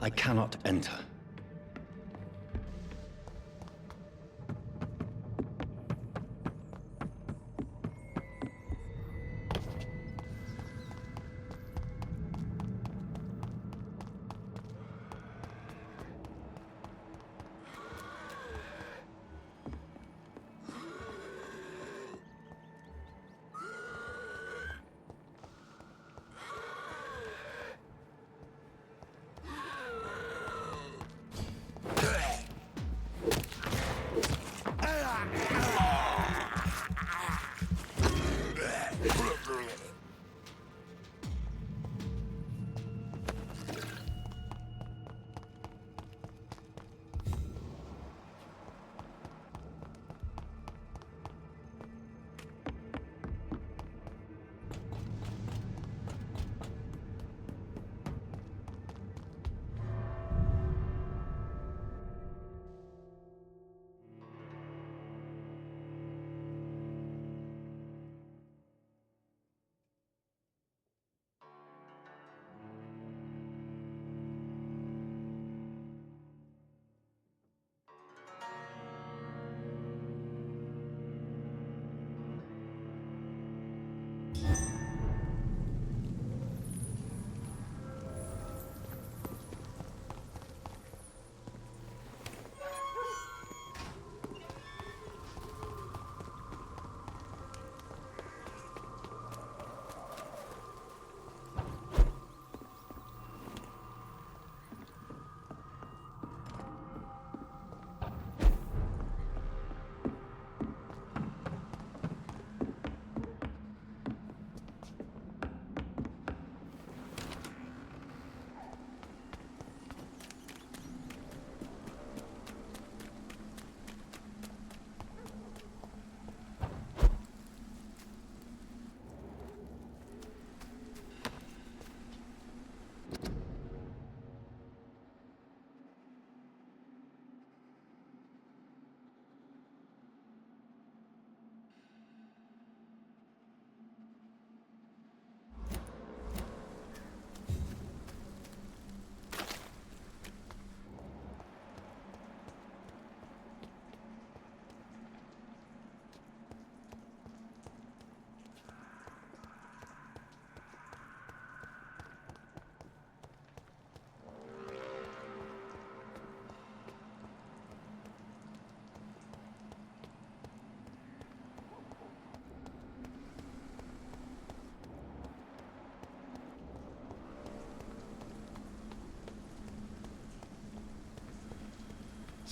I cannot enter.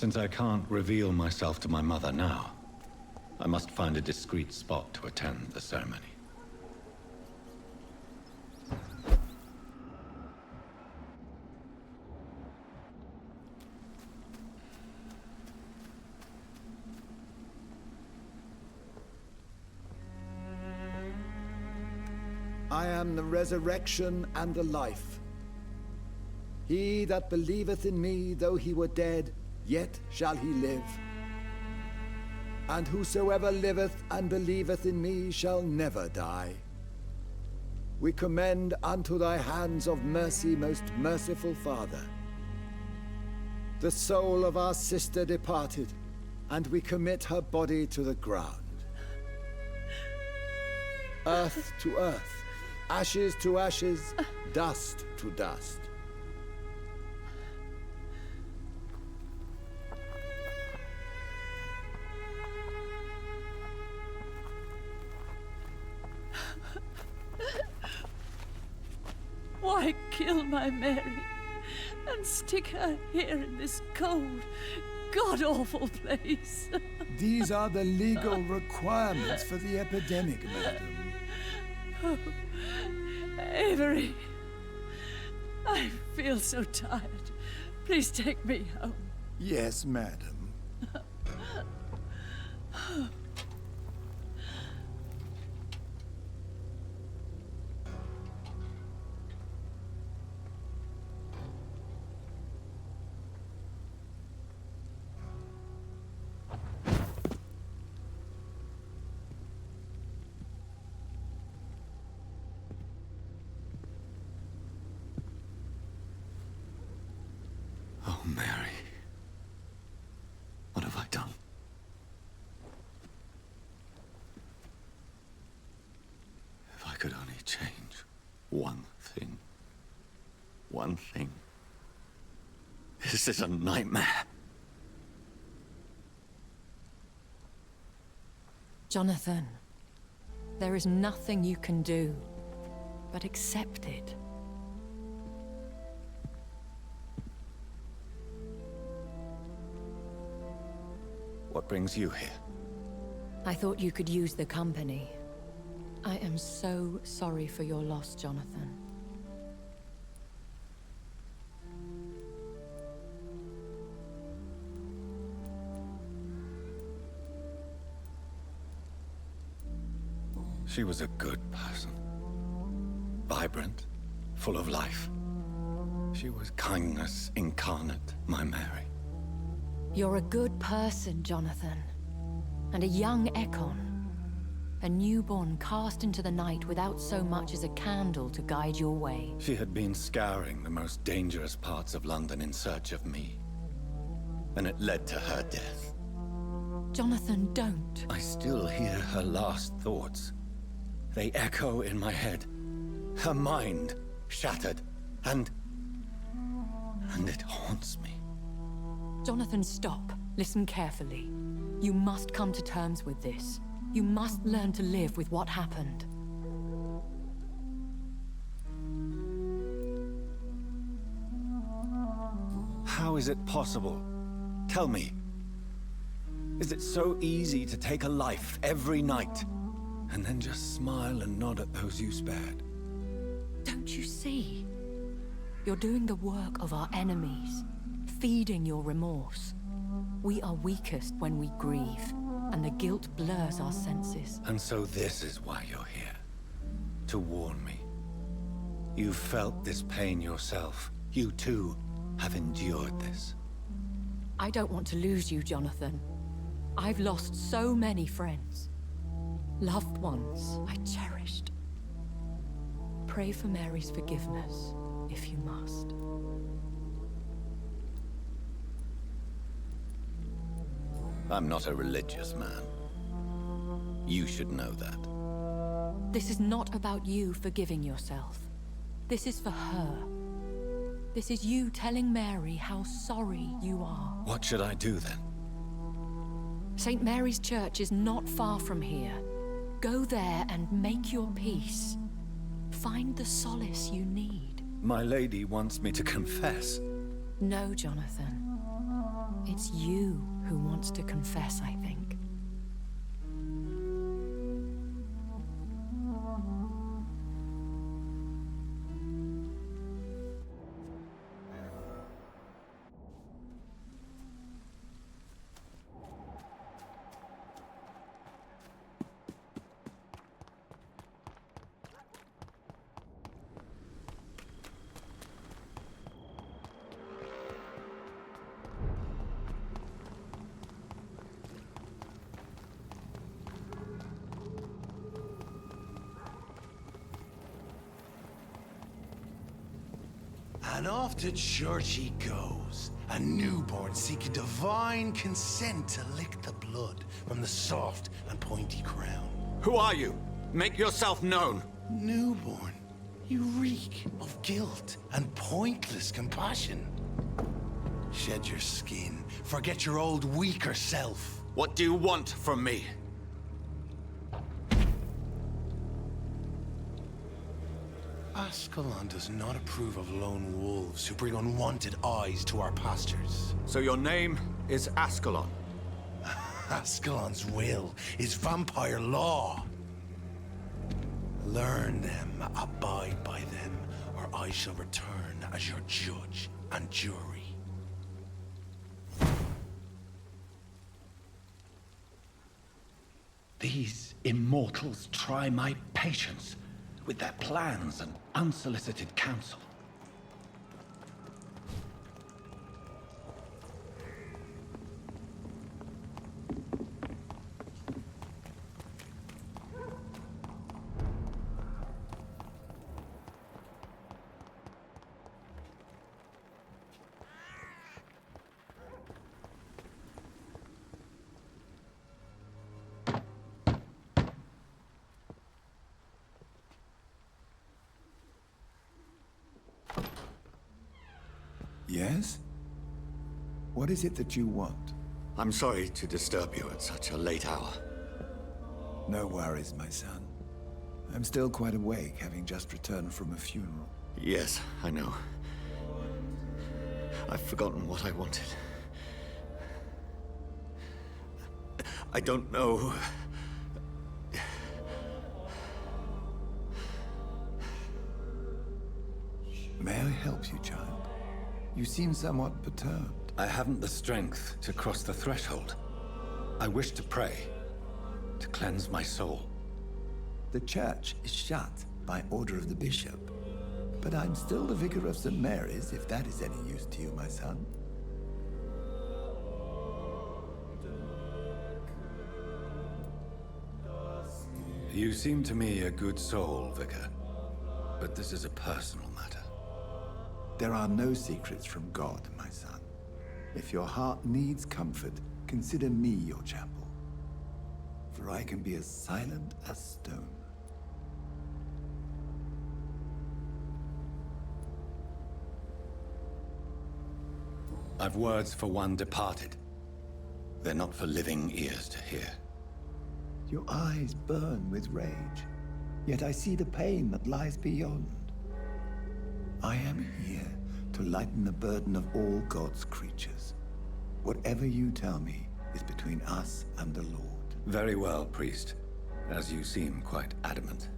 Since I can't reveal myself to my mother now, I must find a discreet spot to attend the ceremony. I am the resurrection and the life. He that believeth in me, though he were dead, yet shall he live. And whosoever liveth and believeth in me shall never die. We commend unto thy hands of mercy, most merciful Father, the soul of our sister departed, and we commit her body to the ground. Earth to earth, ashes to ashes, dust to dust. Why kill my Mary and stick her here in this cold, god-awful place? These are the legal requirements for the epidemic, madam. Avery, I feel so tired. Please take me home. Yes, madam. Oh, Mary. What have I done? If I could only change one thing. One thing. This is a nightmare. Jonathan, there is nothing you can do but accept it. What brings you here? I thought you could use the company. I am so sorry for your loss, Jonathan. She was a good person. Vibrant, full of life. She was kindness incarnate, my Mary. You're a good person, Jonathan. And a young Ekon. A newborn cast into the night without so much as a candle to guide your way. She had been scouring the most dangerous parts of London in search of me. And it led to her death. Jonathan, don't. I still hear her last thoughts. They echo in my head. Her mind shattered, and it haunts me. Jonathan, stop. Listen carefully. You must come to terms with this. You must learn to live with what happened. How is it possible? Tell me. Is it so easy to take a life every night, and then just smile and nod at those you spared? Don't you see? You're doing the work of our enemies, feeding your remorse. We are weakest when we grieve, and the guilt blurs our senses. And so this is why you're here. To warn me. You've felt this pain yourself. You too have endured this. I don't want to lose you, Jonathan. I've lost so many friends. Loved ones I cherished. Pray for Mary's forgiveness, if you must. I'm not a religious man. You should know that. This is not about you forgiving yourself. This is for her. This is you telling Mary how sorry you are. What should I do then? St. Mary's Church is not far from here. Go there and make your peace. Find the solace you need. My lady wants me to confess. No, Jonathan. It's you who wants to confess, I think. And off to church he goes, a newborn seeking divine consent to lick the blood from the soft and pointy crown. Who are you? Make yourself known. Newborn, you reek of guilt and pointless compassion. Shed your skin, forget your old weaker self. What do you want from me? Ascalon does not approve of lone wolves who bring unwanted eyes to our pastures. So your name is Ascalon? Ascalon's will is vampire law. Learn them, abide by them, or I shall return as your judge and jury. These immortals try my patience with their plans and unsolicited counsel. Yes? What is it that you want? I'm sorry to disturb you at such a late hour. No worries, my son. I'm still quite awake, having just returned from a funeral. Yes, I know. I've forgotten what I wanted. I don't know. May I help you, child? You seem somewhat perturbed. I haven't the strength to cross the threshold. I wish to pray, to cleanse my soul. The church is shut by order of the bishop. But I'm still the vicar of St. Mary's, if that is any use to you, my son. You seem to me a good soul, Vicar. But this is a personal matter. There are no secrets from God, my son. If your heart needs comfort, consider me your chapel. For I can be as silent as stone. I've words for one departed. They're not for living ears to hear. Your eyes burn with rage, yet I see the pain that lies beyond. I am here to lighten the burden of all God's creatures. Whatever you tell me is between us and the Lord. Very well, priest. As you seem quite adamant.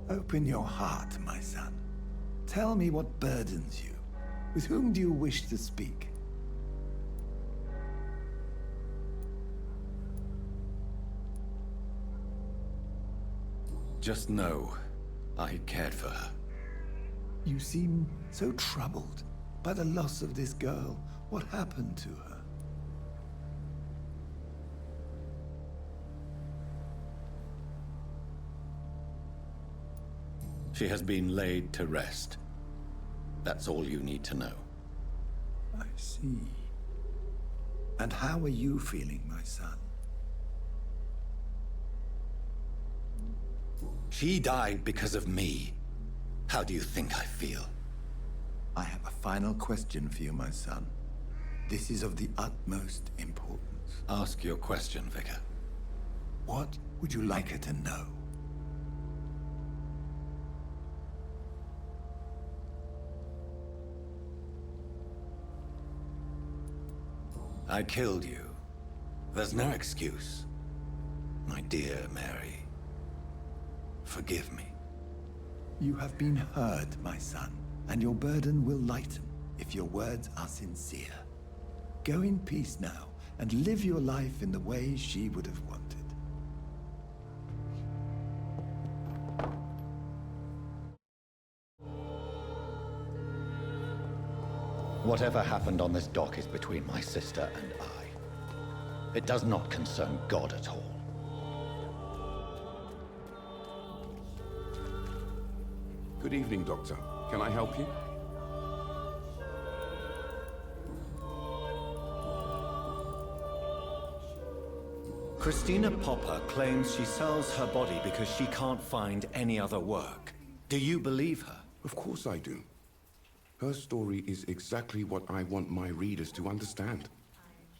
Open your heart, my son. Tell me what burdens you. With whom do you wish to speak? Just know, I cared for her. You seem so troubled by the loss of this girl. What happened to her? She has been laid to rest. That's all you need to know. I see. And how are you feeling, my son? She died because of me. How do you think I feel? I have a final question for you, my son. This is of the utmost importance. Ask your question, Vicar. What would you like her to know? I killed you. There's no excuse. My dear Mary. Forgive me. You have been heard, my son, and your burden will lighten if your words are sincere. Go in peace now, and live your life in the way she would have wanted. Whatever happened on this dock is between my sister and I. It does not concern God at all. Good evening, Doctor. Can I help you? Christina Popper claims she sells her body because she can't find any other work. Do you believe her? Of course I do. Her story is exactly what I want my readers to understand.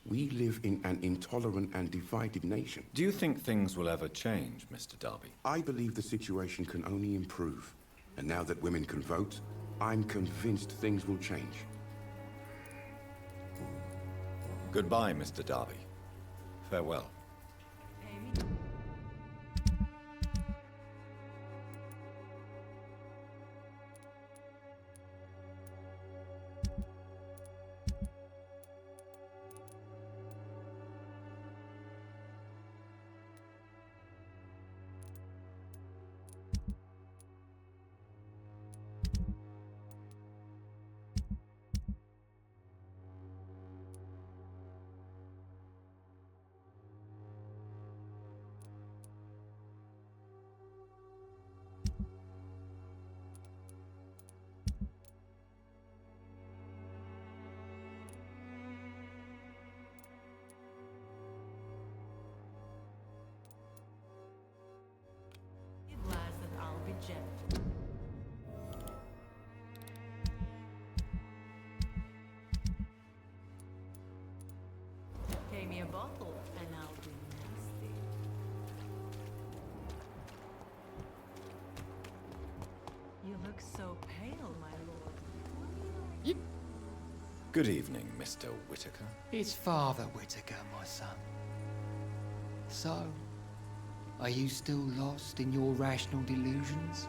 We live in an intolerant and divided nation. Do you think things will ever change, Mr. Darby? I believe the situation can only improve. And now that women can vote, I'm convinced things will change. Goodbye, Mr. Darby. Farewell. a bottle, and I'll be nasty. You look so pale, my lord. Good evening, Mr. Whitaker. It's Father Whitaker, my son. So, are you still lost in your rational delusions?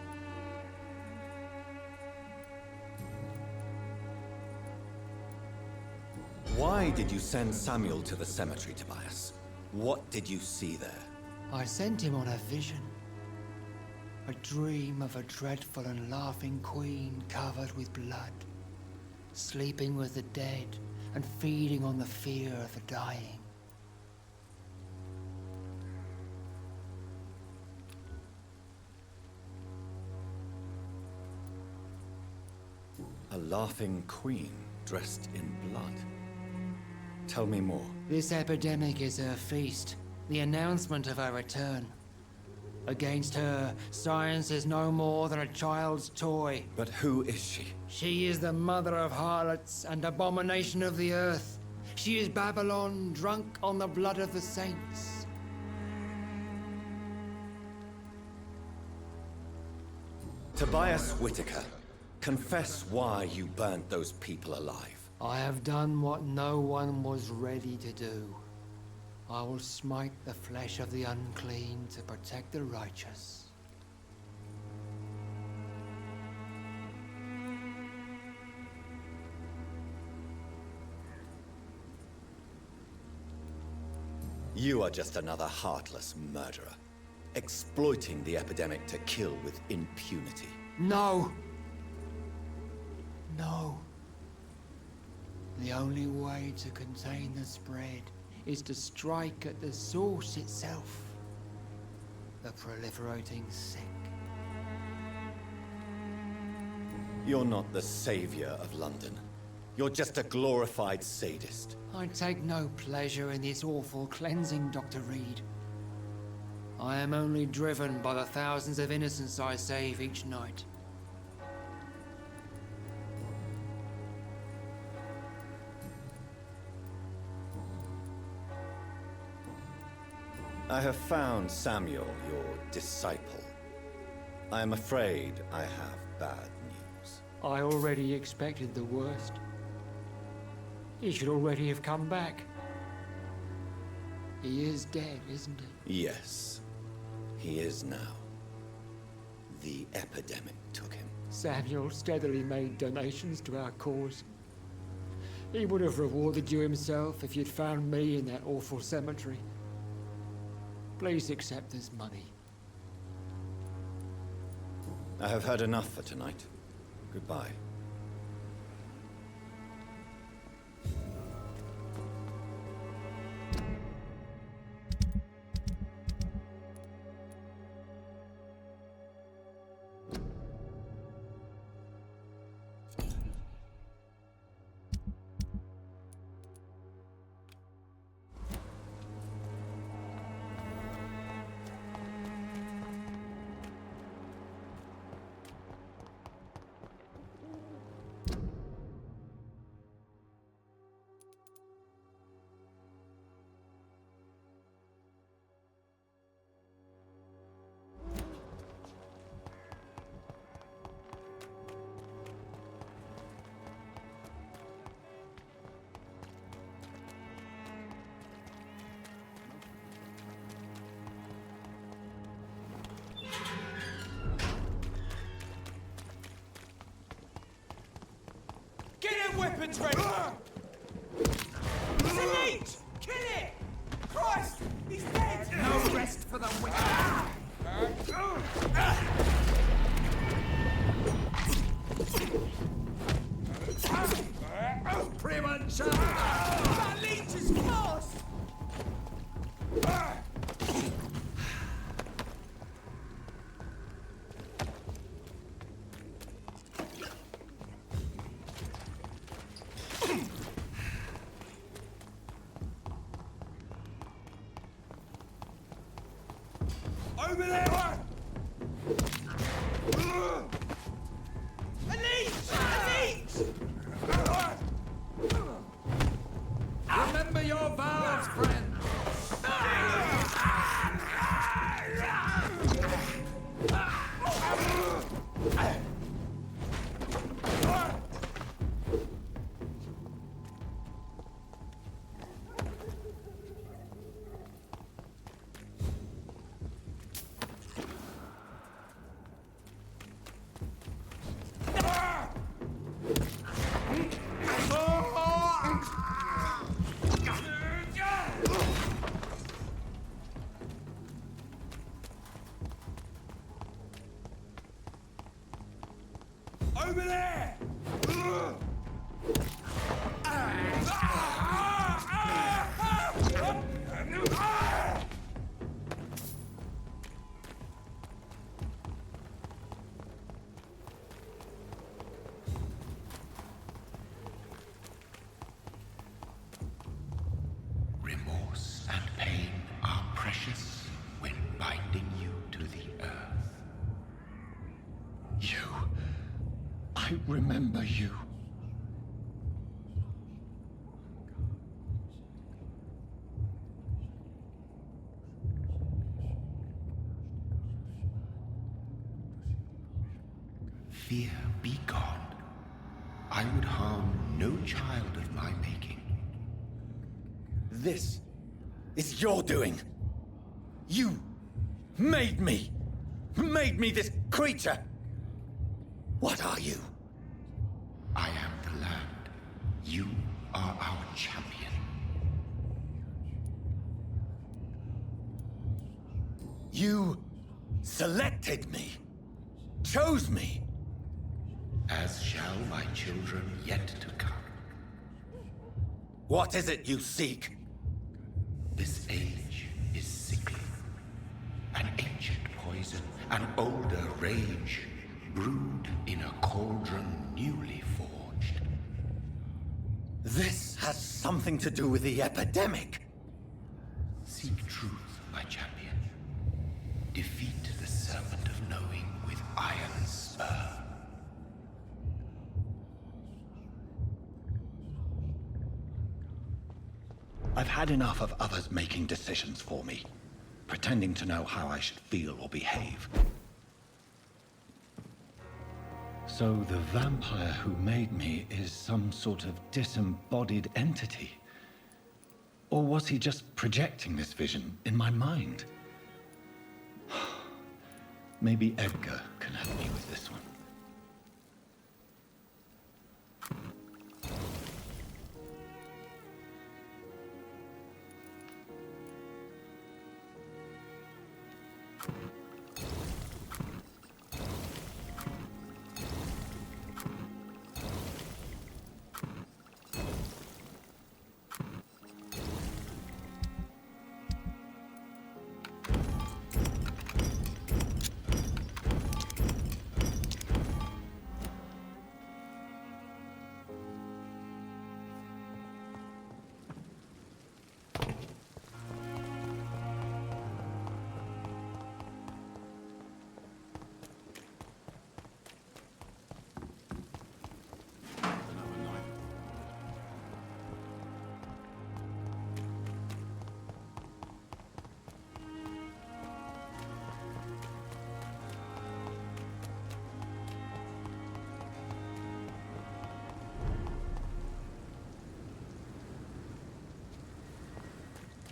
Why did you send Samuel to the cemetery, Tobias? What did you see there? I sent him on a vision. A dream of a dreadful and laughing queen covered with blood, sleeping with the dead and feeding on the fear of the dying. A laughing queen dressed in blood. Tell me more. This epidemic is her feast, the announcement of her return. Against her, science is no more than a child's toy. But who is she? She is the mother of harlots and abomination of the earth. She is Babylon, drunk on the blood of the saints. Tobias Whitaker, confess why you burnt those people alive. I have done what no one was ready to do. I will smite the flesh of the unclean to protect the righteous. You are just another heartless murderer, exploiting the epidemic to kill with impunity. No! No. The only way to contain the spread is to strike at the source itself. The proliferating sick. You're not the savior of London. You're just a glorified sadist. I take no pleasure in this awful cleansing, Dr. Reed. I am only driven by the thousands of innocents I save each night. I have found Samuel, your disciple. I am afraid I have bad news. I already expected the worst. He should already have come back. He is dead, isn't he? Yes, he is now. The epidemic took him. Samuel steadily made donations to our cause. He would have rewarded you himself if you'd found me in that awful cemetery. Please accept this money. I have heard enough for tonight. Goodbye. Weapons ready! It's a leech! Kill it! Christ! He's dead! No rest for the wicked! Premature! That leech is close! Over there! A leech! A leech! Over there! Remorse and pain are precious when binding you to the earth. You. I remember you. Fear be gone. I would harm no child of my making. This is your doing. You made me. Made me this creature. What are you? I am the land. You are our champion. You selected me. Chose me. As shall my children yet to come. What is it you seek? This age is sickly. An ancient poison, an older rage, brewed in a cauldron newly forged. This has something to do with the epidemic. Seek truth, my champion. Defeat the serpent of knowing with iron spur. I've had enough of others making decisions for me, pretending to know how I should feel or behave. So the vampire who made me is some sort of disembodied entity? Or was he just projecting this vision in my mind? Maybe Edgar can help me with this one.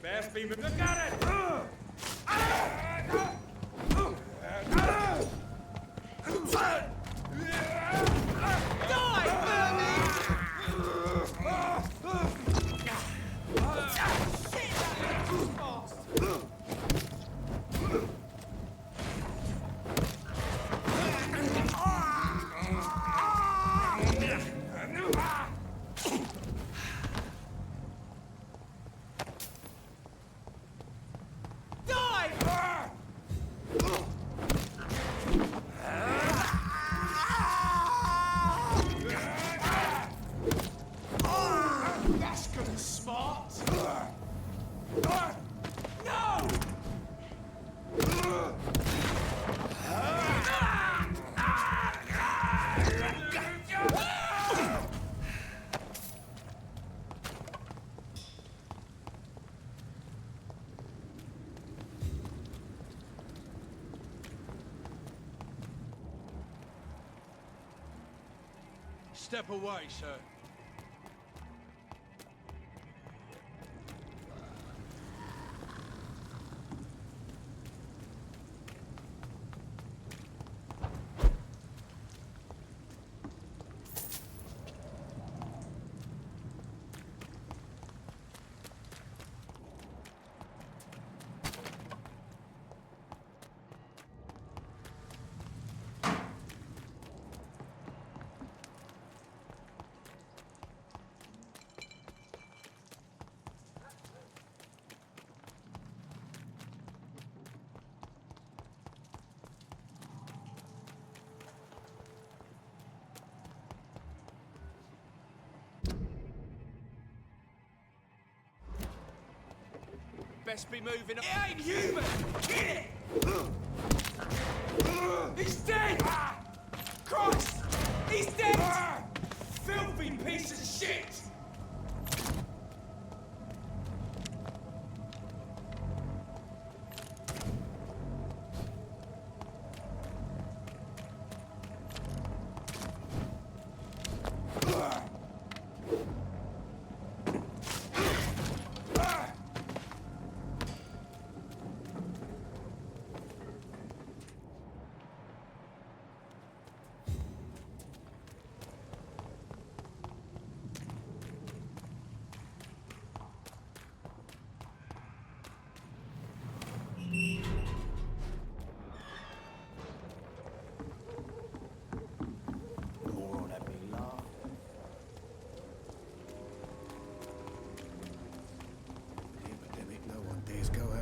Best beam, look at it! Step away, sir. best be moving. It ain't human! Kill it! He's dead! Christ! He's dead! Filthy piece of shit!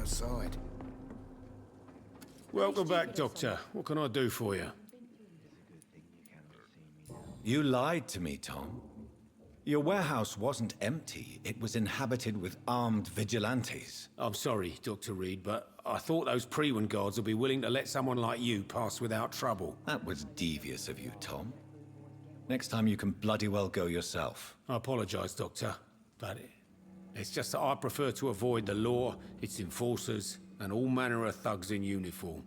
Outside. Welcome back, Doctor. What can I do for you? You lied to me, Tom. Your warehouse wasn't empty. It was inhabited with armed vigilantes. I'm sorry, Dr. Reed, but I thought those Prewen guards would be willing to let someone like you pass without trouble. That was devious of you, Tom. Next time you can bloody well go yourself. I apologize, Doctor, but it's just that I prefer to avoid the law, its enforcers, and all manner of thugs in uniform.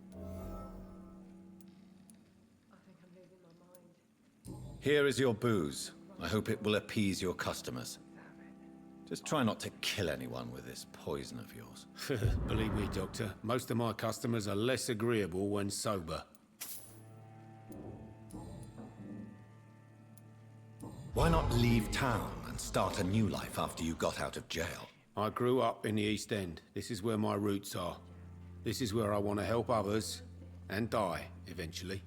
Here is your booze. I hope it will appease your customers. Just try not to kill anyone with this poison of yours. Believe me, Doctor, most of my customers are less agreeable when sober. Why not leave town and start a new life after you got out of jail? I grew up in the East End. This is where my roots are. This is where I want to help others and die, eventually.